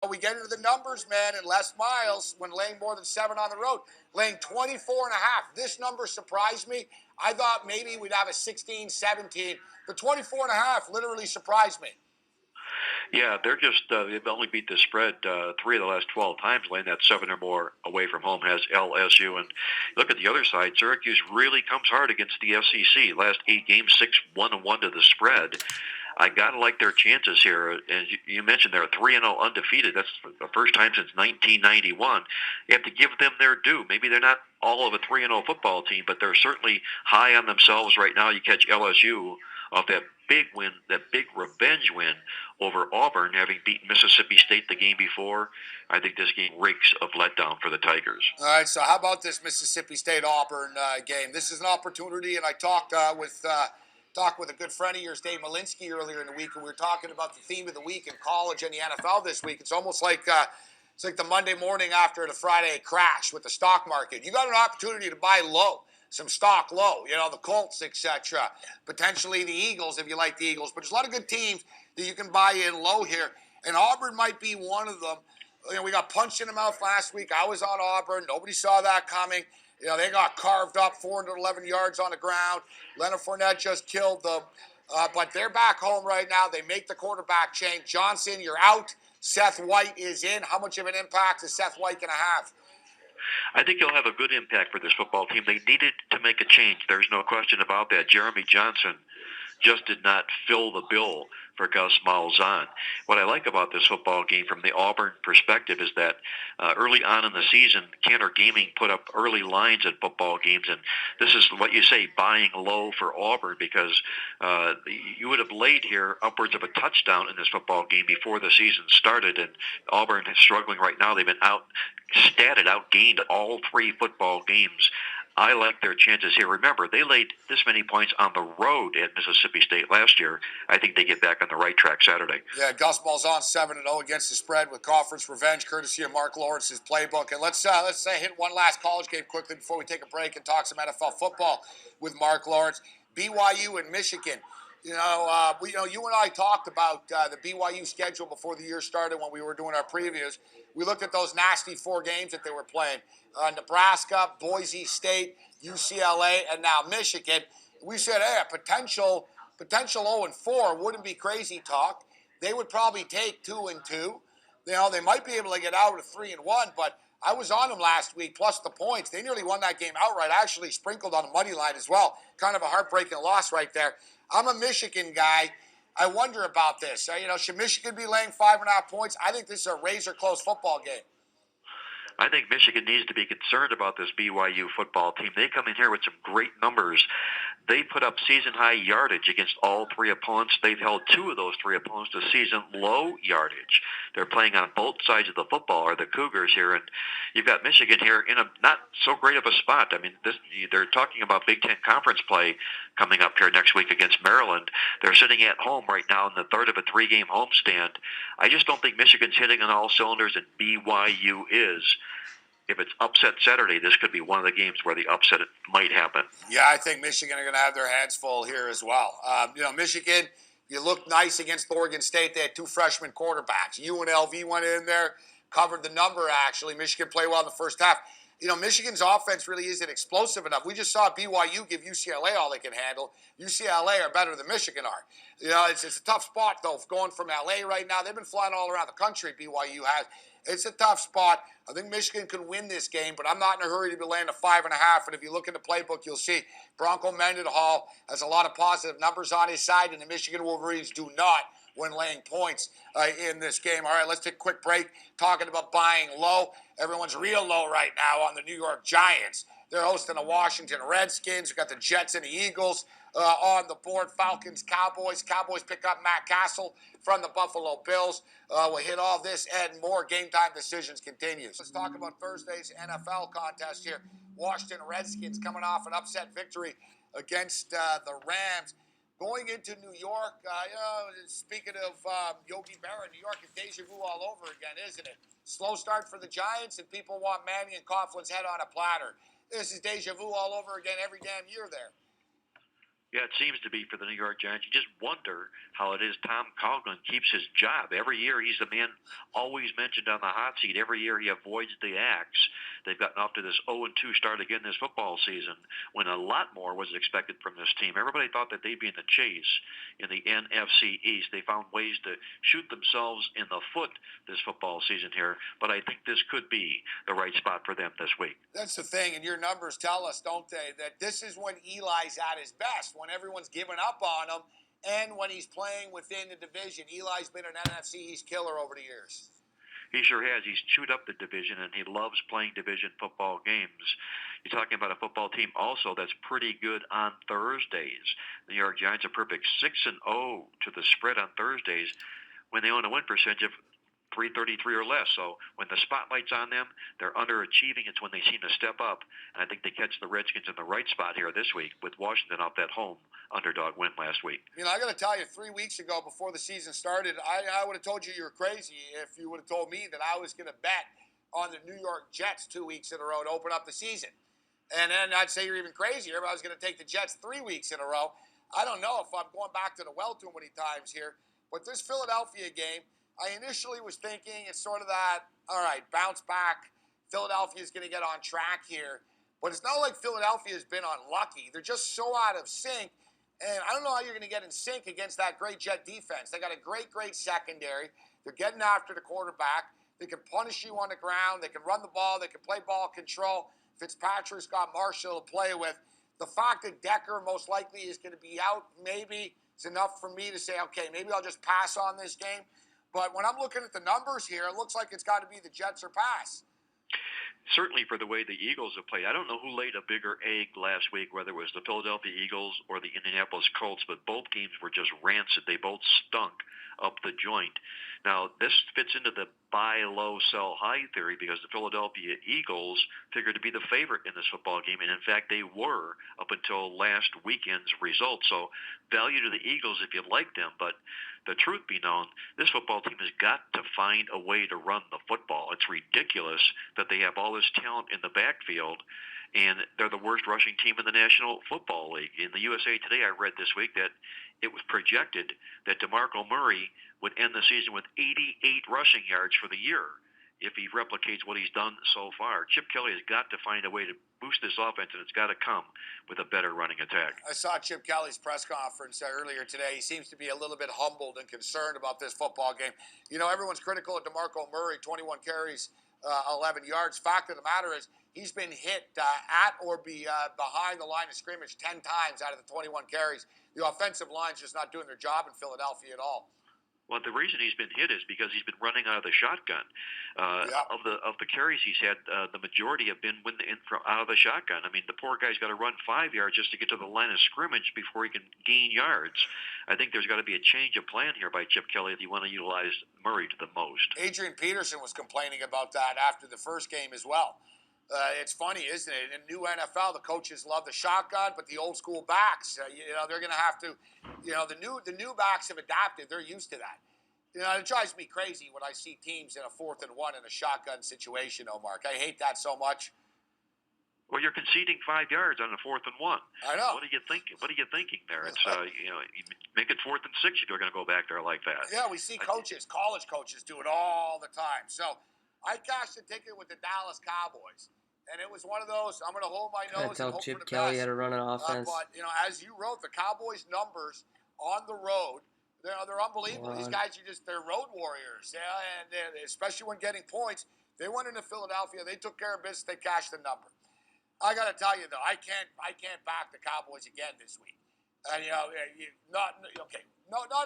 We get into the numbers, man, and Les Miles, when laying more than 7 on the road, laying 24 and a half. This number surprised me. I thought maybe we'd have a 16, 17. The 24 and a half literally surprised me. Yeah, they've only beat the spread 3 of the last 12 times, laying that 7 or more away from home has LSU. And look at the other side, Syracuse really comes hard against the SEC. Last 8 games, 6-1-1 to the spread. I gotta like their chances here. As you mentioned, they're 3-0 undefeated. That's the first time since 1991. You have to give them their due. Maybe they're not all of a 3-0 football team, but they're certainly high on themselves right now. You catch LSU off that big win, that big revenge win over Auburn, having beaten Mississippi State the game before. I think this game reeks of letdown for the Tigers. All right, so how about this Mississippi State Auburn game? This is an opportunity, and I talked with a good friend of yours, Dave Malinsky, earlier in the week, and we were talking about the theme of the week in college and the NFL this week. It's almost like it's like the Monday morning after the Friday crash with the stock market. You got an opportunity to buy low, some stock low, the Colts, etc. Potentially the Eagles, if you like the Eagles. But there's a lot of good teams that you can buy in low here, and Auburn might be one of them. We got punched in the mouth last week. I was on Auburn. Nobody saw that coming. They got carved up, 411 yards on the ground. Leonard Fournette just killed them. But they're back home right now. They make the quarterback change. Johnson, you're out. Seth White is in. How much of an impact is Seth White going to have? I think he'll have a good impact for this football team. They needed to make a change. There's no question about that. Jeremy Johnson just did not fill the bill for Gus Malzahn. What I like about this football game from the Auburn perspective is that early on in the season, Cantor Gaming put up early lines at football games, and this is what you say, buying low for Auburn, because you would have laid here upwards of a touchdown in this football game before the season started, and Auburn is struggling right now. They've been outgained all 3 football games. I like their chances here. Remember, they laid this many points on the road at Mississippi State last year. I think they get back on the right track Saturday. Yeah, Gus Malzahn 7-0 against the spread with conference revenge, courtesy of Marc Lawrence's playbook. And let's hit one last college game quickly before we take a break and talk some NFL football with Marc Lawrence. BYU and Michigan. You and I talked about the BYU schedule before the year started when we were doing our previews. We looked at those nasty 4 games that they were playing. Nebraska, Boise State, UCLA, and now Michigan. We said, hey, a potential 0-4 wouldn't be crazy talk. They would probably take 2-2. They might be able to get out of 3-1, but I was on them last week, plus the points. They nearly won that game outright. I actually sprinkled on the money line as well. Kind of a heartbreaking loss right there. I'm a Michigan guy. I wonder about this. Should Michigan be laying 5.5 points? I think this is a razor-close football game. I think Michigan needs to be concerned about this BYU football team. They come in here with some great numbers. They put up season-high yardage against all 3 opponents. They've held 2 of those 3 opponents to season-low yardage. They're playing on both sides of the football, are the Cougars here, and you've got Michigan here in a not so great of a spot. I mean, they're talking about Big Ten Conference play coming up here next week against Maryland. They're sitting at home right now in the third of a 3-game homestand. I just don't think Michigan's hitting on all cylinders, and BYU is. If it's upset Saturday, this could be one of the games where the upset might happen. Yeah, I think Michigan are going to have their hands full here as well. Michigan, you looked nice against Oregon State. They had 2 freshman quarterbacks. UNLV went in there, covered the number, actually. Michigan played well in the first half. Michigan's offense really isn't explosive enough. We just saw BYU give UCLA all they can handle. UCLA are better than Michigan are. It's a tough spot, though, going from LA right now. They've been flying all around the country, BYU has. It's a tough spot. I think Michigan can win this game, but I'm not in a hurry to be laying a 5.5. And if you look in the playbook, you'll see Bronco Mendenhall has a lot of positive numbers on his side, and the Michigan Wolverines do not when laying points in this game. All right, let's take a quick break talking about buying low. Everyone's real low right now on the New York Giants. They're hosting the Washington Redskins. We've got the Jets and the Eagles on the board. Falcons, Cowboys. Cowboys pick up Matt Castle from the Buffalo Bills. We'll hit all this and more. Game Time Decisions continues. Let's talk about Thursday's NFL contest here. Washington Redskins coming off an upset victory against the Rams. Going into New York, speaking of Yogi Berra, New York is deja vu all over again, isn't it? Slow start for the Giants, and people want Manny and Coughlin's head on a platter. This is deja vu all over again every damn year there. Yeah, it seems to be for the New York Giants. You just wonder how it is Tom Coughlin keeps his job. Every year he's the man always mentioned on the hot seat. Every year he avoids the axe. They've gotten off to this 0-2 start again this football season when a lot more was expected from this team. Everybody thought that they'd be in the chase in the NFC East. They found ways to shoot themselves in the foot this football season here, but I think this could be the right spot for them this week. That's the thing, and your numbers tell us, don't they, that this is when Eli's at his best, when everyone's giving up on him, and when he's playing within the division. Eli's been an NFC East killer over the years. He sure has. He's chewed up the division, and he loves playing division football games. You're talking about a football team also that's pretty good on Thursdays. The New York Giants are perfect 6-0 to the spread on Thursdays when they own a win percentage of 333 or less. So when the spotlight's on them, they're underachieving. It's when they seem to step up. And I think they catch the Redskins in the right spot here this week with Washington off that home underdog win last week. You know, I got to tell you, 3 weeks ago before the season started, I would have told you were crazy if you would have told me that I was going to bet on the New York Jets 2 weeks in a row to open up the season. And then I'd say you're even crazier if I was going to take the Jets 3 weeks in a row. I don't know if I'm going back to the well too many times here, but this Philadelphia game, I initially was thinking it's sort of that, all right, bounce back. Philadelphia's going to get on track here. But it's not like Philadelphia has been unlucky. They're just so out of sync. And I don't know how you're going to get in sync against that great Jet defense. They got a great, great secondary. They're getting after the quarterback. They can punish you on the ground. They can run the ball. They can play ball control. Fitzpatrick's got Marshall to play with. The fact that Decker most likely is going to be out, maybe it's enough for me to say, okay, maybe I'll just pass on this game. But when I'm looking at the numbers here, it looks like it's got to be the Jets or pass. Certainly for the way the Eagles have played. I don't know who laid a bigger egg last week, whether it was the Philadelphia Eagles or the Indianapolis Colts, but both games were just rancid. They both stunk up the joint. Now, this fits into the buy low, sell high theory because the Philadelphia Eagles figured to be the favorite in this football game, and in fact, they were up until last weekend's results. So, value to the Eagles if you like them, but the truth be known, this football team has got to find a way to run the football. It's ridiculous that they have all this talent in the backfield, and they're the worst rushing team in the National Football League. In the USA Today, I read this week that it was projected that DeMarco Murray would end the season with 88 rushing yards for the year if he replicates what he's done so far. Chip Kelly has got to find a way to boost this offense, and it's got to come with a better running attack. I saw Chip Kelly's press conference earlier today. He seems to be a little bit humbled and concerned about this football game. You know, everyone's critical of DeMarco Murray, 21 carries, 11 yards. Fact of the matter is he's been hit at or behind the line of scrimmage 10 times out of the 21 carries. The offensive line's just not doing their job in Philadelphia at all. Well, the reason he's been hit is because he's been running out of the shotgun. Of the carries he's had, the majority have been out of the shotgun. I mean, the poor guy's got to run 5 yards just to get to the line of scrimmage before he can gain yards. I think there's got to be a change of plan here by Chip Kelly if you want to utilize Murray to the most. Adrian Peterson was complaining about that after the first game as well. It's funny, isn't it? In new NFL, the coaches love the shotgun, but the old school backs, they're going to have to, the new backs have adapted. They're used to that. It drives me crazy when I see teams in a 4th and 1 in a shotgun situation, Marc. I hate that so much. Well, you're conceding 5 yards on a 4th and 1. I know. What are you thinking? What are you thinking there? It's you make it 4th and 6 if you're going to go back there like that. Yeah, we see college coaches do it all the time. So I cashed a ticket with the Dallas Cowboys. And it was one of those, I'm going to hold my nose and hope Chip for the Kelly best. had to run an offense. But, as you wrote, the Cowboys' numbers on the road, they're unbelievable. These guys they're road warriors. Yeah, and especially when getting points. They went into Philadelphia. They took care of business. They cashed the number. I got to tell you, though, I can't back the Cowboys again this week. And, not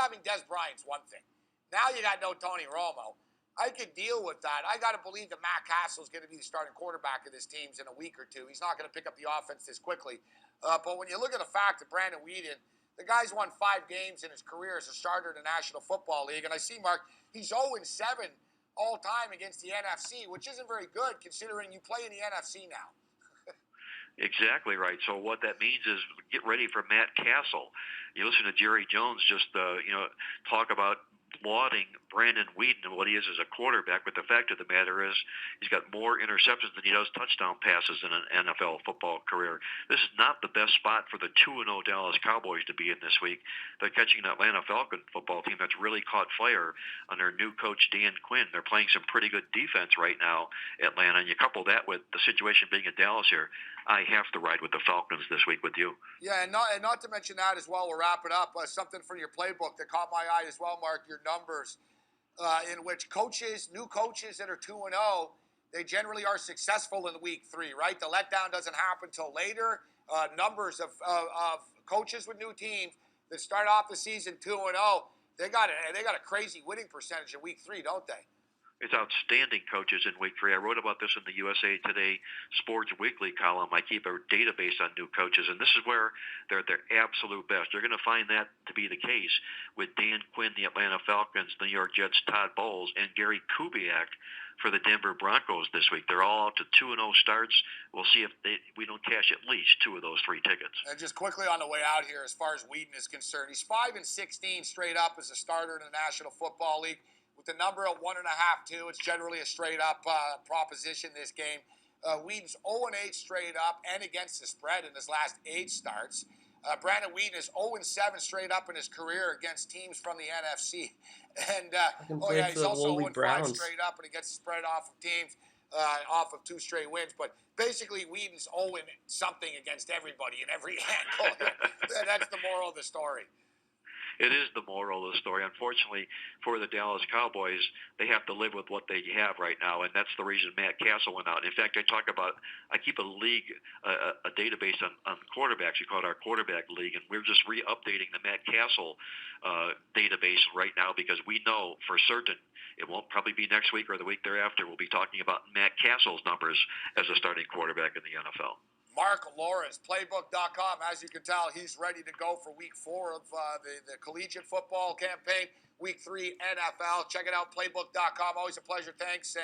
having Des Bryant's one thing. Now you got no Tony Romo. I could deal with that. I got to believe that Matt Castle is going to be the starting quarterback of this team in a week or two. He's not going to pick up the offense this quickly. But when you look at the fact that Brandon Weeden, the guy's won 5 games in his career as a starter in the National Football League. And I see, Marc, he's 0-7 all time against the NFC, which isn't very good considering you play in the NFC now. Exactly right. So what that means is get ready for Matt Castle. You listen to Jerry Jones just talk about lauding Brandon Whedon and what he is as a quarterback, but the fact of the matter is he's got more interceptions than he does touchdown passes in an NFL football career. This is not the best spot for the 2-0 Dallas Cowboys to be in this week. They're catching an Atlanta Falcon football team that's really caught fire under new coach Dan Quinn. They're playing some pretty good defense right now, Atlanta, and you couple that with the situation being in Dallas here, I have to ride with the Falcons this week with you. Yeah, and not to mention that as well, we'll wrap it up. Something from your playbook that caught my eye as well, Mark, your numbers, in which new coaches that are 2-0, they generally are successful in week 3, right? The letdown doesn't happen until later. Numbers of coaches with new teams that start off the season 2-0, they got a crazy winning percentage in week 3, don't they? It's outstanding coaches in week 3. I wrote about this in the USA Today Sports Weekly column. I keep a database on new coaches, and this is where they're at their absolute best. You're going to find that to be the case with Dan Quinn, the Atlanta Falcons, the New York Jets, Todd Bowles, and Gary Kubiak for the Denver Broncos this week. They're all out to 2-0 starts. We'll see if we don't cash at least 2 of those 3 tickets. And just quickly on the way out here, as far as Whedon is concerned, he's 5-16 straight up as a starter in the National Football League. With the number at 1.5, 2, it's generally a straight-up proposition this game. Whedon's 0-8 straight up and against the spread in his last 8 starts. Brandon Whedon is 0-7 straight up in his career against teams from the NFC. And, he's also 0-5 straight up and against the spread off of teams, off of 2 straight wins. But basically, Whedon's 0-something against everybody in every angle. That's the moral of the story. It is the moral of the story. Unfortunately, for the Dallas Cowboys, they have to live with what they have right now, and that's the reason Matt Castle went out. In fact, I keep a league, a database on quarterbacks. We call it our quarterback league, and we're just re-updating the Matt Castle database right now because we know for certain it won't probably be next week or the week thereafter. We'll be talking about Matt Castle's numbers as a starting quarterback in the NFL. Marc Lawrence, Playbook.com. As you can tell, he's ready to go for week 4 of the collegiate football campaign. Week 3, NFL. Check it out, Playbook.com. Always a pleasure. Thanks. And